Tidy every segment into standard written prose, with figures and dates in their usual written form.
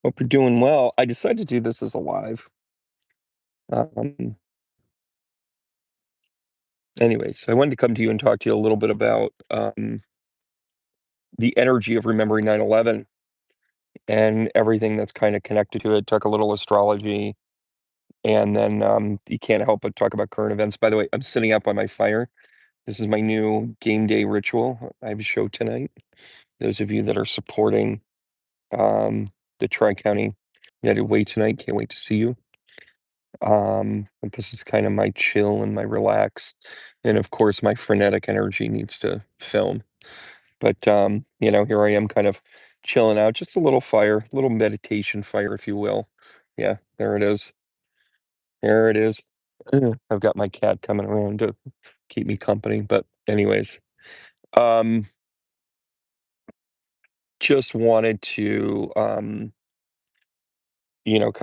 Hope you're doing well. I decided to do this as a live. Um, Anyways, I wanted to come to you and talk to you a little bit about the energy of remembering 9/11 and everything that's kind of connected to it. Talk a little astrology, and then you can't help but talk about current events. By the way, I'm sitting up by my fire. This is my new game day ritual. I have a show tonight. Those of you that are supporting the Tri County United Way tonight, can't wait to see you. But this is kind of my chill and my relax. And of course, my frenetic energy needs to film. But here I am kind of chilling out, just a little fire, a little meditation fire, if you will. Yeah, there it is. There it is. I've got my cat coming around to keep me company. But anyways, um, just wanted to kind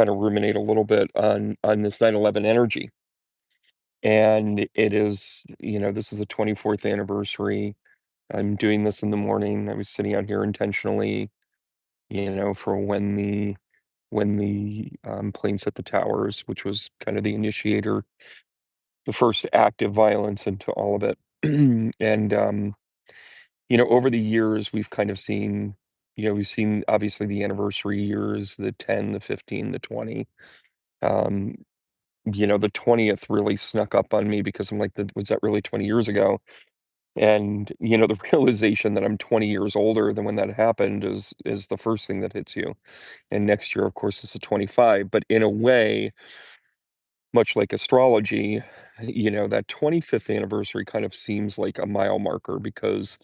of ruminate a little bit on this 9/11 energy. And it is, this is the 24th anniversary. I'm doing this in the morning. I was sitting out here intentionally, for when the planes hit the towers, which was kind of the initiator, the first active violence into all of it. And over the years, we've kind of seen, we've seen obviously the anniversary years, the 10, the 15, the 20. Um, the 20th really snuck up on me because I'm like, was that really 20 years ago? And, the realization that I'm 20 years older than when that happened is the first thing that hits you. And next year, of course, is a 25. But in a way, much like astrology, that 25th anniversary kind of seems like a mile marker because,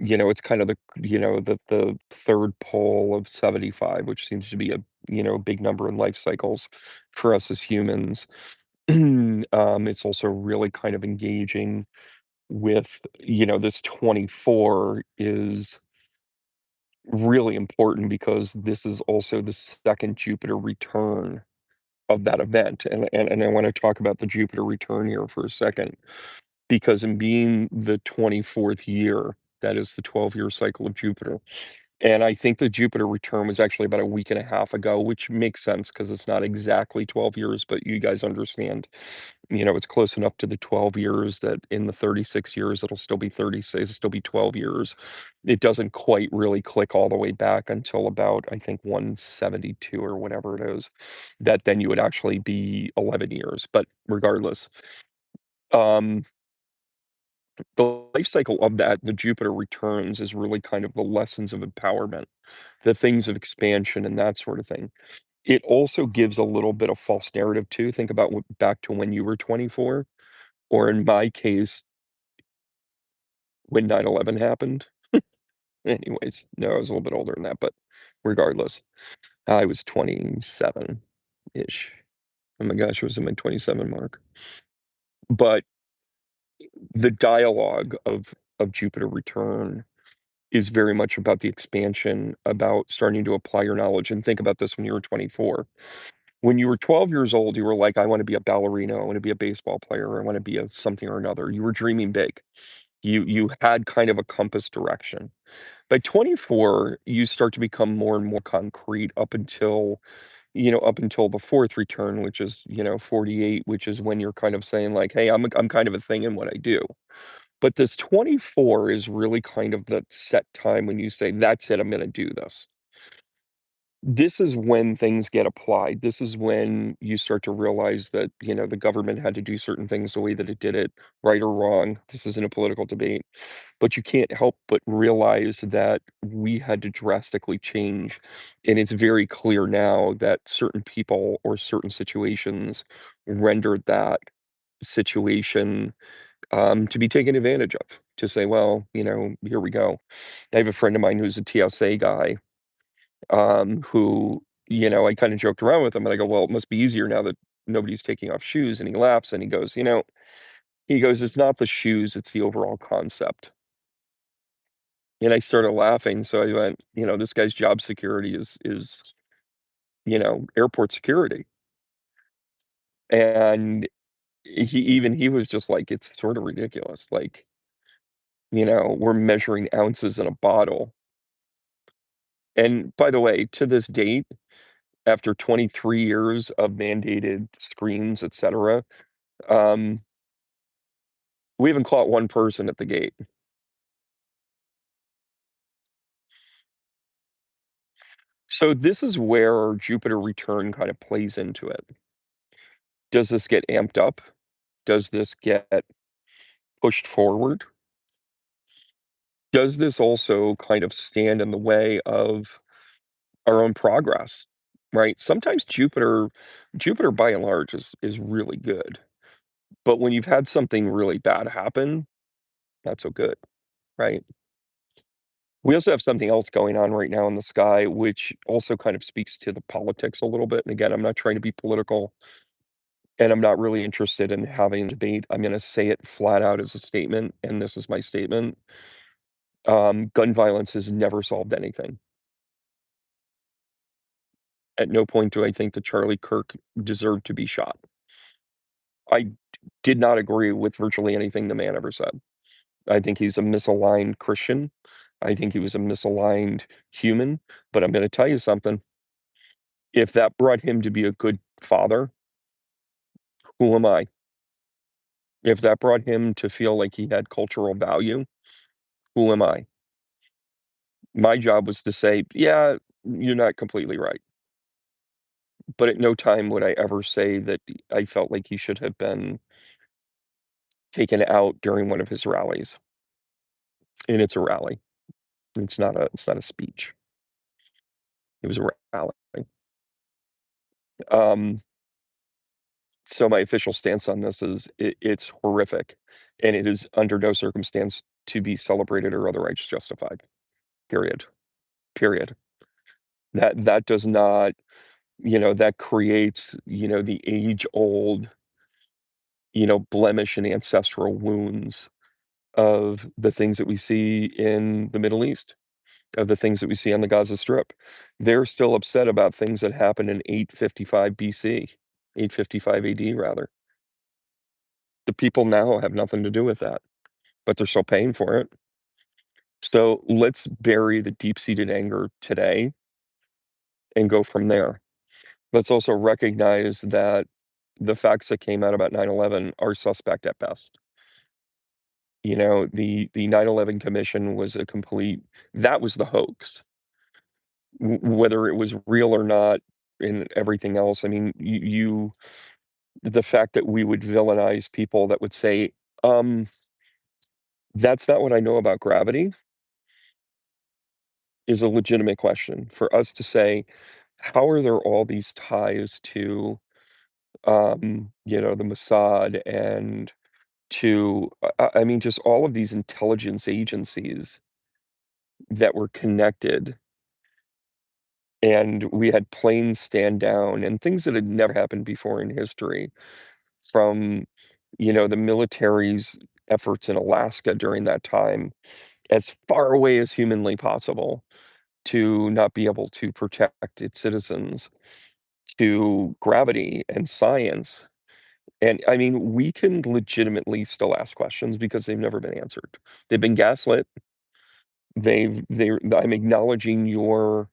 it's kind of the third pole of 75, which seems to be a big number in life cycles for us as humans. It's also really kind of engaging with, this 24 is really important because this is also the second Jupiter return of that event. And I want to talk about the Jupiter return here for a second, because in being the 24th year, that is the 12-year cycle of Jupiter. And I think the Jupiter return was actually about a week and a half ago, which makes sense because it's not exactly 12 years, but you guys understand. It's close enough to the 12 years that in the 36 years, it'll still be 36, it'll still be 12 years. It doesn't quite really click all the way back until about, I think, 172 or whatever it is, that then you would actually be 11 years. But regardless, um, the life cycle of that, the Jupiter returns, is really kind of the lessons of empowerment, the things of expansion, and that sort of thing. It also gives a little bit of false narrative too. Think about back to when you were 24, or in my case, when 9/11 happened. Anyways, no, I was a little bit older than that, but regardless, I was 27-ish. Oh my gosh, I was in my 27 mark. But the dialogue of Jupiter return is very much about the expansion, about starting to apply your knowledge. And think about this: when you were 24. When you were 12 years old, you were like, "I wanna be a ballerina, I wanna be a baseball player, I wanna be a something or another." You were dreaming big. You had kind of a compass direction. By 24, you start to become more and more concrete up until the 4th return, which is, 48, which is when you're kind of saying like, "Hey, I'm kind of a thing in what I do." But this 24 is really kind of the set time when you say, "That's it, I'm gonna do this." This is when things get applied. This is when you start to realize that, the government had to do certain things the way that it did it, right or wrong. This isn't a political debate, but you can't help but realize that we had to drastically change. And it's very clear now that certain people or certain situations rendered that situation to be taken advantage of. To say, well, here we go. I have a friend of mine who's a TSA guy, who, I kind of joked around with him and I go, well, it must be easier now that nobody's taking off shoes. And he laughs and he goes, it's not the shoes, it's the overall concept. And I started laughing. So I went, this guy's job security is, airport security. And he was just like, it's sort of ridiculous. Like, we're measuring ounces in a bottle. And by the way, to this date, after 23 years of mandated screens, etcetera, um, we haven't caught one person at the gate. So this is where Jupiter return kind of plays into it. Does this get amped up? Does this get pushed forward? Does this also kind of stand in the way of our own progress, right? Sometimes Jupiter by and large is really good, but when you've had something really bad happen, not so good, right? We also have something else going on right now in the sky, which also kind of speaks to the politics a little bit. And again, I'm not trying to be political, and I'm not really interested in having a debate. I'm going to say it flat out as a statement, and this is my statement. Gun violence has never solved anything. At no point do I think that Charlie Kirk deserved to be shot. I did not agree with virtually anything the man ever said. I think he's a misaligned Christian. I think he was a misaligned human. But I'm going to tell you something. If that brought him to be a good father, who am I? If that brought him to feel like he had cultural value, who am I? My job was to say, yeah, you're not completely right. But at no time would I ever say that I felt like he should have been taken out during one of his rallies. And it's a rally. It's not a speech. It was a rally. Um, so my official stance on this is it's horrific, and it is under no circumstance to be celebrated or otherwise justified. Period. Period. That does not, that creates, the age-old, blemish and ancestral wounds of the things that we see in the Middle East, of the things that we see on the Gaza Strip. They're still upset about things that happened in 855 BC, 855 AD rather. The people now have nothing to do with that, but they're still paying for it. So let's bury the deep-seated anger today and go from there. Let's also recognize that the facts that came out about 9/11 are suspect at best. The 9/11 commission was a complete that was the hoax. Whether it was real or not and everything else, I mean, the fact that we would villainize people that would say, um, "That's not what I know about gravity," is a legitimate question. For us to say, "How are there all these ties to, the Mossad and to, I mean, just all of these intelligence agencies that were connected, and we had planes stand down and things that had never happened before in history from, the military's efforts in Alaska during that time, as far away as humanly possible to not be able to protect its citizens, to gravity and science." And I mean, we can legitimately still ask questions because they've never been answered. They've been gaslit. I'm acknowledging your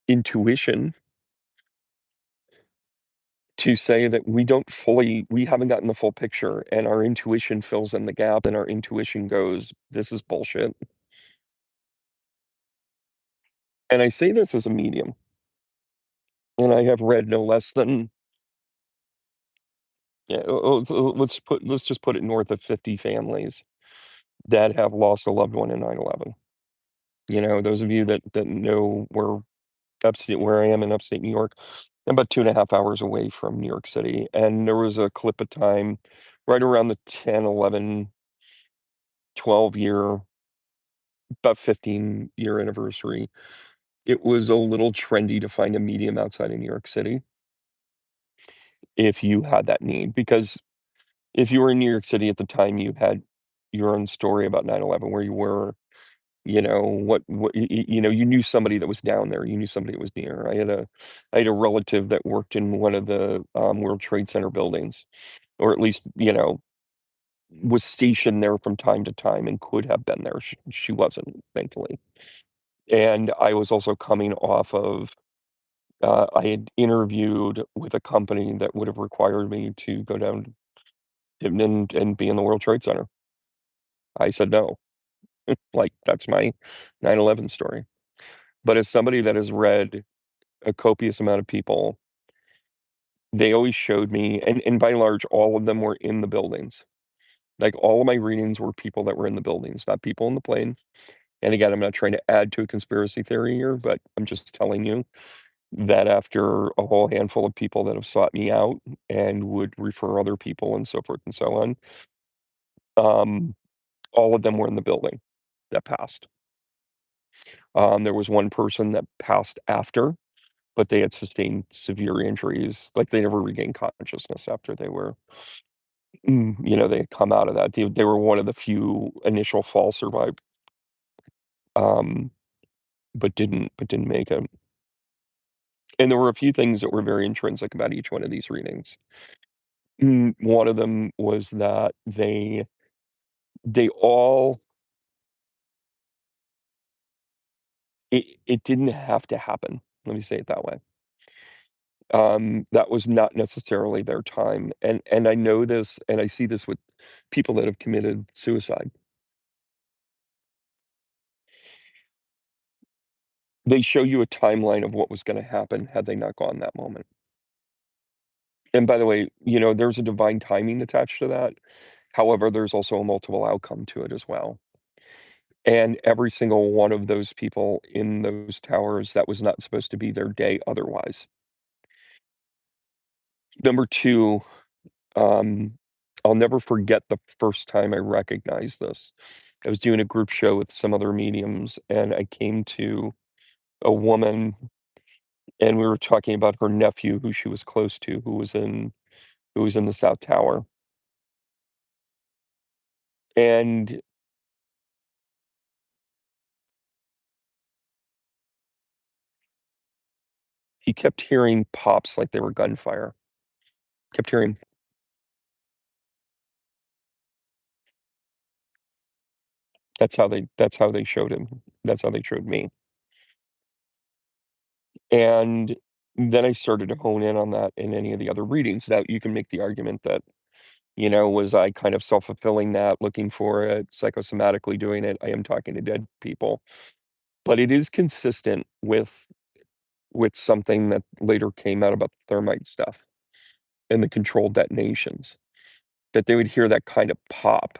intuition to say that we haven't gotten the full picture, and our intuition fills in the gap, and our intuition goes, "This is bullshit." And I say this as a medium, and I have read no less than, yeah, let's just put it north of 50 families that have lost a loved one in 9/11. Those of you that know where I am in upstate New York, I'm about 2.5 hours away from New York City, and there was a clip of time right around the 10, 11, 12-year, about 15-year anniversary. It was a little trendy to find a medium outside of New York City if you had that need, because if you were in New York City at the time, you had your own story about 9/11, where you were, you knew somebody that was down there, you knew somebody that was near. I had a relative that worked in one of the, World Trade Center buildings, or at least, was stationed there from time to time and could have been there. She wasn't, thankfully. And I was also coming off of I had interviewed with a company that would have required me to go down and be in the World Trade Center. I said no. Like, that's my 9/11 story. But as somebody that has read a copious amount of people, they always showed me, and by and large, all of them were in the buildings. Like, all of my readings were people that were in the buildings, not people in the plane. And again, I'm not trying to add to a conspiracy theory here, but I'm just telling you that after a whole handful of people that have sought me out and would refer other people and so forth and so on, um, all of them were in the building that passed. There was one person that passed after, but they had sustained severe injuries, like, they never regained consciousness after they were they had come out of that. They were one of the few initial fall survivors, um, but didn't make it. And there were a few things that were very intrinsic about each one of these readings. One of them was that they all it didn't have to happen, let me say it that way. That was not necessarily their time, and I know this, and I see this with people that have committed suicide. They show you a timeline of what was gonna happen had they not gone that moment. And by the way, there's a divine timing attached to that. However, there's also a multiple outcome to it as well. And every single one of those people in those towers, that was not supposed to be their day otherwise. Number 2, um, I'll never forget the first time I recognized this. I was doing a group show with some other mediums, and I came to a woman, and we were talking about her nephew who she was close to, who was in the South Tower. And he kept hearing pops like they were gunfire. Kept hearing that's how they showed him. That's how they showed me. And then I started to hone in on that in any of the other readings. Now you can make the argument that, was I kind of self-fulfilling that, looking for it, psychosomatically doing it? I am talking to dead people. But it is consistent with something that later came out about the thermite stuff and the controlled detonations, that they would hear that kind of pop,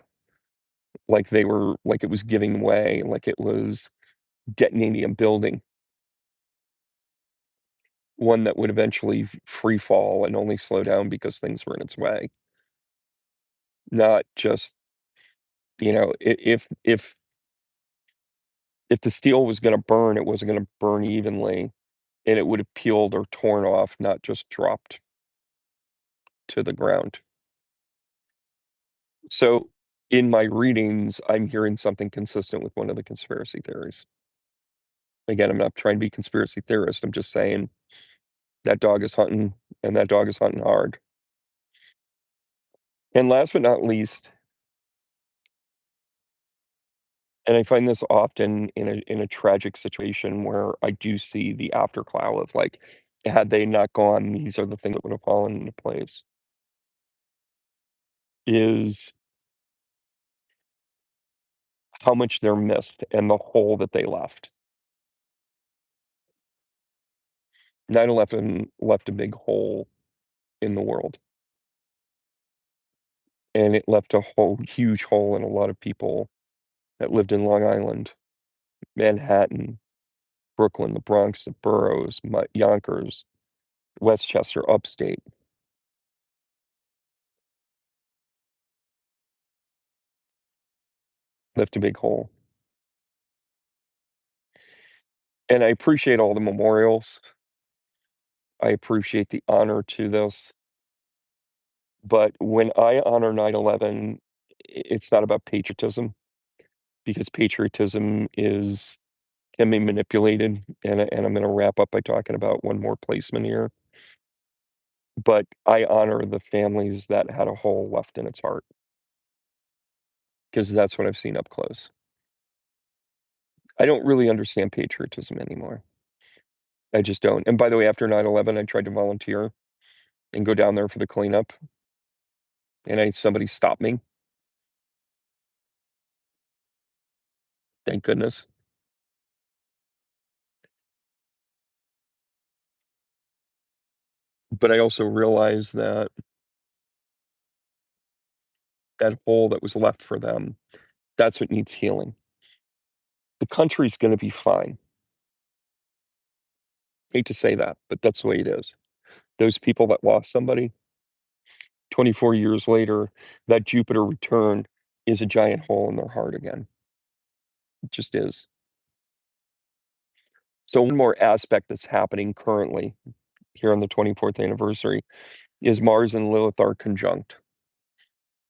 like it was giving way, like it was detonating a building, one that would eventually free fall and only slow down because things were in its way. Not just, if the steel was gonna burn, it wasn't gonna burn evenly, and it would have peeled or torn off, not just dropped to the ground. So, in my readings, I'm hearing something consistent with one of the conspiracy theories. Again, I'm not trying to be conspiracy theorist, I'm just saying that dog is hunting, and that dog is hunting hard. And last but not least, and I find this often in a tragic situation where I do see the aftercloud of, like, had they not gone, these are the things that would have fallen into place, is how much they're missed and the hole that they left. 9/11 left a big hole in the world, and it left a whole huge hole in a lot of people that lived in Long Island, Manhattan, Brooklyn, the Bronx, the boroughs, Yonkers, Westchester, Upstate, left a big hole. And I appreciate all the memorials. I appreciate the honor to this. But when I honor 9/11, it's not about patriotism, because patriotism can be manipulated, and I'm gonna wrap up by talking about one more placement here. But I honor the families that had a hole left in its heart, because that's what I've seen up close. I don't really understand patriotism anymore. I just don't. And by the way, after 9/11, I tried to volunteer and go down there for the cleanup, and I somebody stopped me, thank goodness. But I also realized that that hole that was left for them, that's what needs healing. The country's gonna be fine. Hate to say that, but that's the way it is. Those people that lost somebody, 24 years later, that Jupiter return is a giant hole in their heart again. It just is. So one more aspect that's happening currently here on the 24th anniversary is Mars and Lilith are conjunct.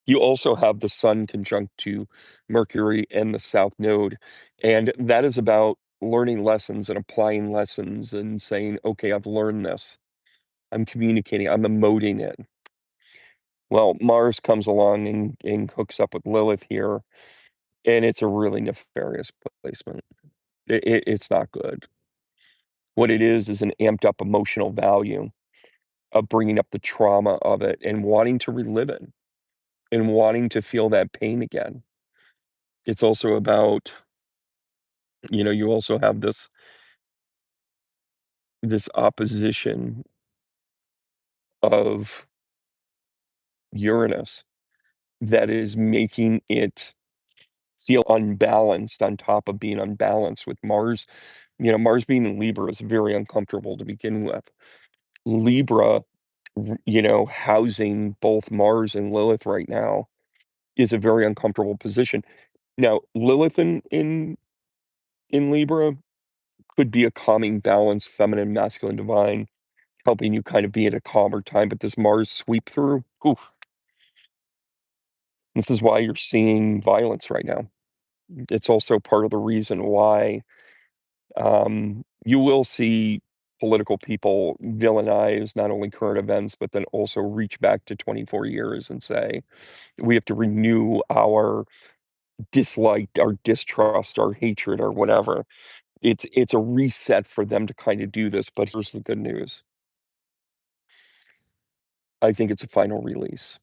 You also have the Sun conjunct to Mercury and the South Node, and that is about learning lessons and applying lessons and saying, "Okay, I've learned this. I'm communicating, I'm emoting it." Well, Mars comes along and hooks up with Lilith here, and it's a really nefarious placement. It's not good. What it is an amped up emotional value of bringing up the trauma of it and wanting to relive it and wanting to feel that pain again. It's also about, you also have this opposition of Uranus that is making it feel unbalanced on top of being unbalanced with Mars. Mars being in Libra is very uncomfortable to begin with. Libra, housing both Mars and Lilith right now is a very uncomfortable position. Now, Lilith in Libra could be a calming balance, feminine, masculine, divine, helping you kind of be at a calmer time. But this Mars sweep through, oof, this is why you're seeing violence right now. It's also part of the reason why you will see political people villainize not only current events, but then also reach back to 24 years and say, we have to renew our dislike, our distrust, our hatred, or whatever. It's a reset for them to kind of do this. But here's the good news. I think it's a final release.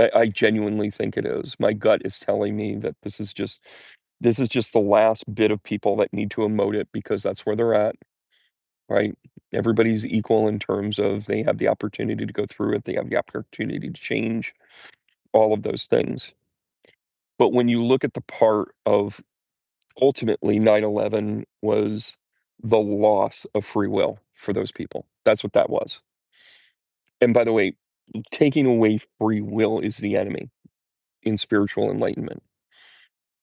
I genuinely think it is. My gut is telling me that this is just the last bit of people that need to emote it because that's where they're at, right? Everybody's equal in terms of they have the opportunity to go through it, they have the opportunity to change, all of those things. But when you look at the part of ultimately 9/11 was the loss of free will for those people. That's what that was. And by the way, taking away free will is the enemy in spiritual enlightenment.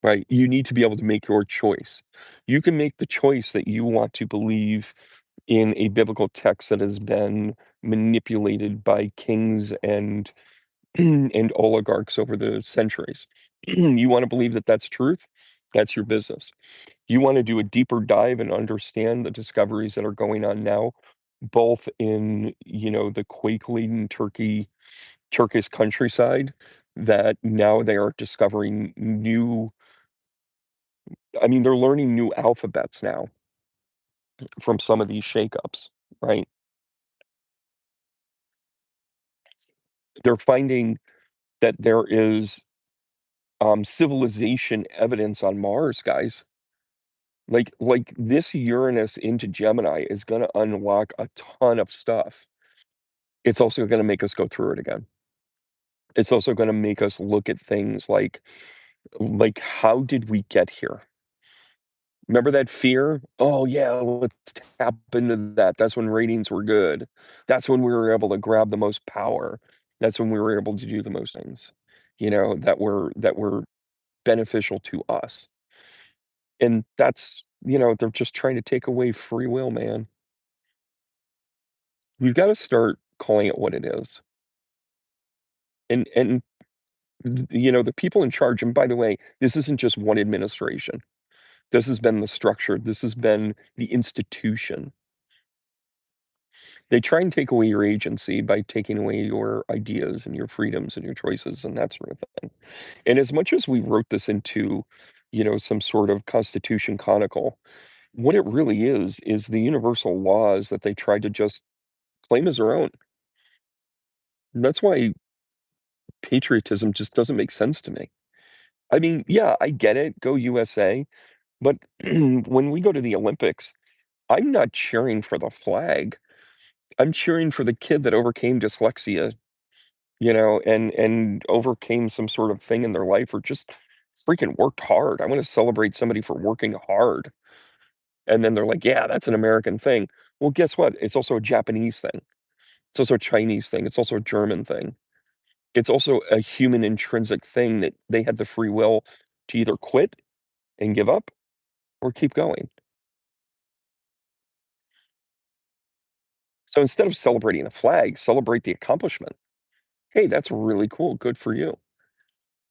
Right? You need to be able to make your choice. You can make the choice that you want to believe in a biblical text that has been manipulated by kings and and oligarchs over the centuries. You want to believe that that's truth? That's your business. You want to do a deeper dive and understand the discoveries that are going on now, both in, the quake-laden Turkish countryside, that now they are discovering new I mean, they're learning new alphabets now from some of these shakeups, right? They're finding that there is, civilization evidence on Mars, guys. Like, this Uranus into Gemini is gonna unlock a ton of stuff. It's also gonna make us go through it again. It's also gonna make us look at things like, how did we get here? Remember that fear? "Oh, yeah, let's tap into that." That's when ratings were good. That's when we were able to grab the most power. That's when we were able to do the most things, that were beneficial to us. And they're just trying to take away free will, man. We've gotta start calling it what it is. And the people in charge, and by the way, this isn't just one administration. This has been the structure. This has been the institution. They try and take away your agency by taking away your ideas and your freedoms and your choices and that sort of thing. And as much as we wrote this into, some sort of constitution conical, what it really is the universal laws that they tried to just claim as their own. And that's why patriotism just doesn't make sense to me. I mean, yeah, I get it, go USA, but when we go to the Olympics, I'm not cheering for the flag. I'm cheering for the kid that overcame dyslexia, and overcame some sort of thing in their life or just freaking worked hard. I wanna celebrate somebody for working hard. And then they're like, "Yeah, that's an American thing." Well, guess what? It's also a Japanese thing. It's also a Chinese thing. It's also a German thing. It's also a human intrinsic thing that they had the free will to either quit and give up or keep going. So instead of celebrating the flag, celebrate the accomplishment. Hey, that's really cool. Good for you.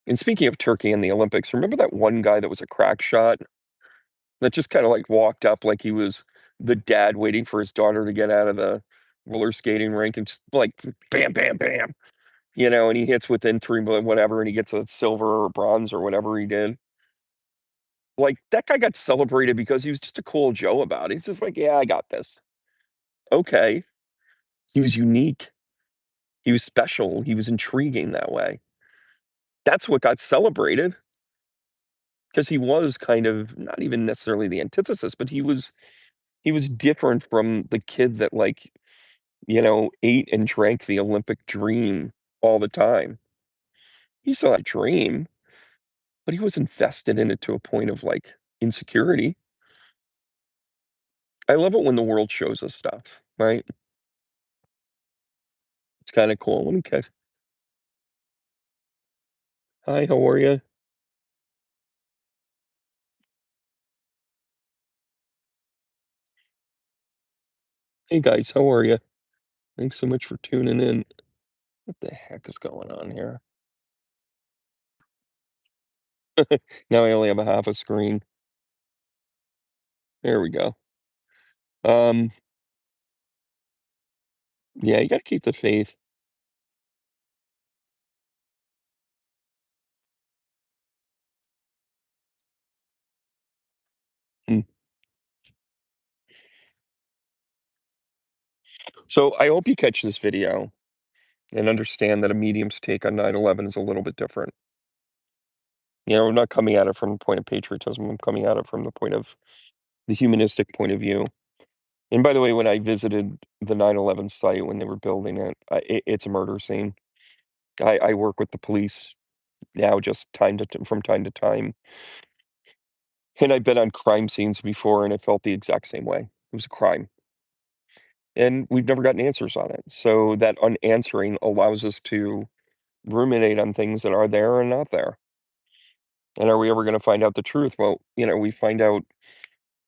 And speaking of Turkey and the Olympics, remember that one guy that was a crack shot that just kind of like walked up like he was the dad waiting for his daughter to get out of the roller skating rink and just like bam, bam, bam, and he hits within three, whatever, and he gets a silver or bronze or whatever he did. Like that guy got celebrated because he was just a cool Joe about it. He's just like, yeah, I got this. Okay. He was unique. He was special. He was intriguing that way. That's what got celebrated because he was kind of not even necessarily the antithesis, but he was different from the kid that like, ate and drank the Olympic dream all the time. He still had a dream, but he was invested in it to a point of like insecurity. I love it when the world shows us stuff, right? It's kind of cool. Let me catch. Hi, how are you? Hey guys, how are you? Thanks so much for tuning in. What the heck is going on here? Now I only have a half a screen. There we go. Um, yeah, you gotta keep the faith. Mm. So I hope you catch this video and understand that a medium's take on 9/11 is a little bit different. I'm not coming at it from a point of patriotism. I'm coming at it from the point of the humanistic point of view. And by the way, when I visited the 9/11 site when they were building it, it's a murder scene. I work with the police now just from time to time, and I've been on crime scenes before, and I felt the exact same way. It was a crime, and we've never gotten answers on it. So that unanswering allows us to ruminate on things that are there and not there. And are we ever going to find out the truth? Well, we find out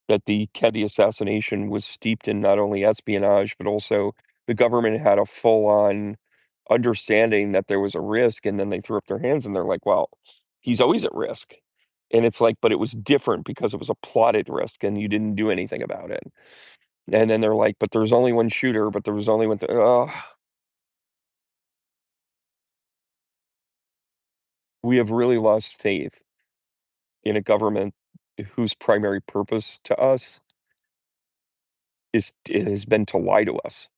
that the Kennedy assassination was steeped in not only espionage, but also the government had a full-on understanding that there was a risk, and then they threw up their hands and they're like, "Well, he's always at risk." And it's like, "But it was different because it was a plotted risk and you didn't do anything about it." And then they're like, "But there's only one shooter, but there was only one th." We have really lost faith in a government whose primary purpose to us it has been to lie to us.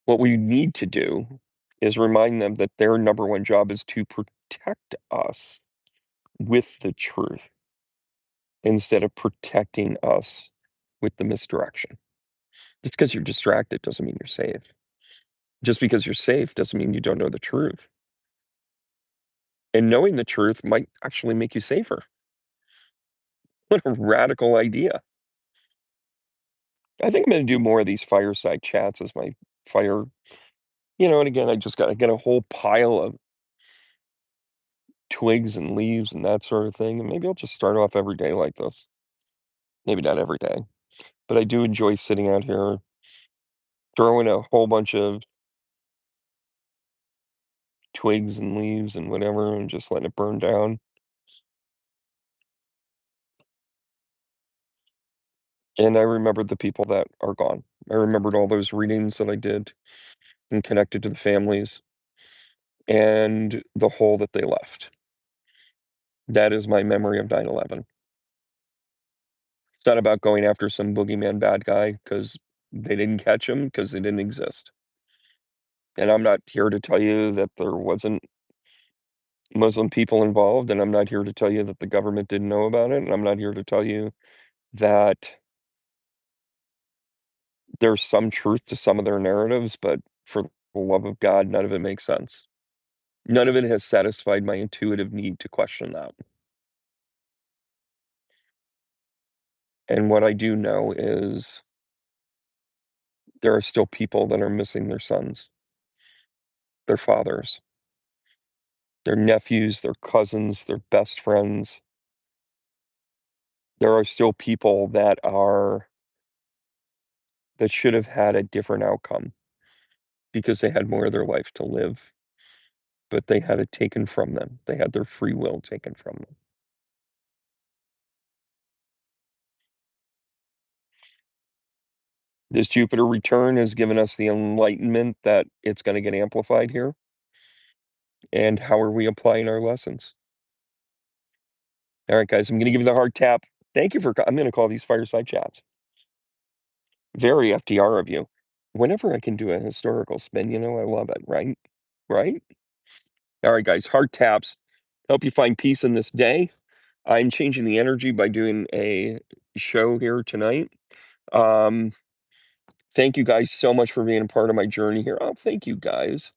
What we need to do is remind them that their number one job is to protect us with the truth instead of protecting us with the misdirection. Just because you're distracted doesn't mean you're safe. Just because you're safe doesn't mean you don't know the truth. And knowing the truth might actually make you safer. What a radical idea. I think I'm going to do more of these fireside chats as my fire, and again, I get a whole pile of twigs and leaves and that sort of thing. And maybe I'll just start off every day like this. Maybe not every day, but I do enjoy sitting out here, throwing a whole bunch of twigs and leaves and whatever, and just letting it burn down. And I remembered the people that are gone. I remembered all those readings that I did and connected to the families and the hole that they left. That is my memory of 9/11. It's not about going after some boogeyman bad guy because they didn't catch him because they didn't exist. And I'm not here to tell you that there wasn't Muslim people involved, and I'm not here to tell you that the government didn't know about it, and I'm not here to tell you that there's some truth to some of their narratives, but for the love of God, none of it makes sense. None of it has satisfied my intuitive need to question that. And what I do know is there are still people that are missing their sons, their fathers, their nephews, their cousins, their best friends. There are still people that should have had a different outcome because they had more of their life to live, but they had it taken from them. They had their free will taken from them. This Jupiter return has given us the enlightenment that it's gonna get amplified here, and how are we applying our lessons? Alright, guys, I'm gonna give you the hard tap. Thank you for I'm gonna call these fireside chats. Very FDR of you. Whenever I can do a historical spin, I love it, right? Right? Alright, guys, hard taps. Help you find peace in this day. I'm changing the energy by doing a show here tonight. Um, thank you guys so much for being a part of my journey here. Oh, thank you guys.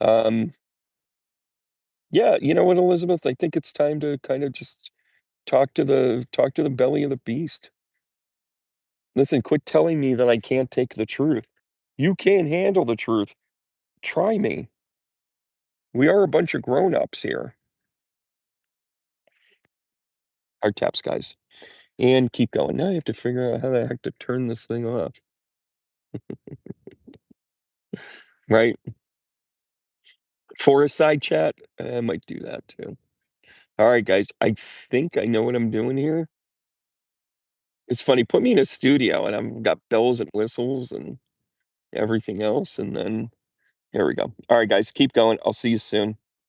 Um, yeah, you know what, Elizabeth? I think it's time to kind of just talk to the belly of the beast. Listen, quit telling me that I can't take the truth. You can't handle the truth. Try me. We are a bunch of grown-ups here. Hard taps, guys. And keep going. Now I have to figure out how the heck to turn this thing off, right? For a side chat, I might do that too. All right, guys. I think I know what I'm doing here. It's funny. Put me in a studio, and I've got bells and whistles and everything else, and then here we go. All right, guys. Keep going. I'll see you soon.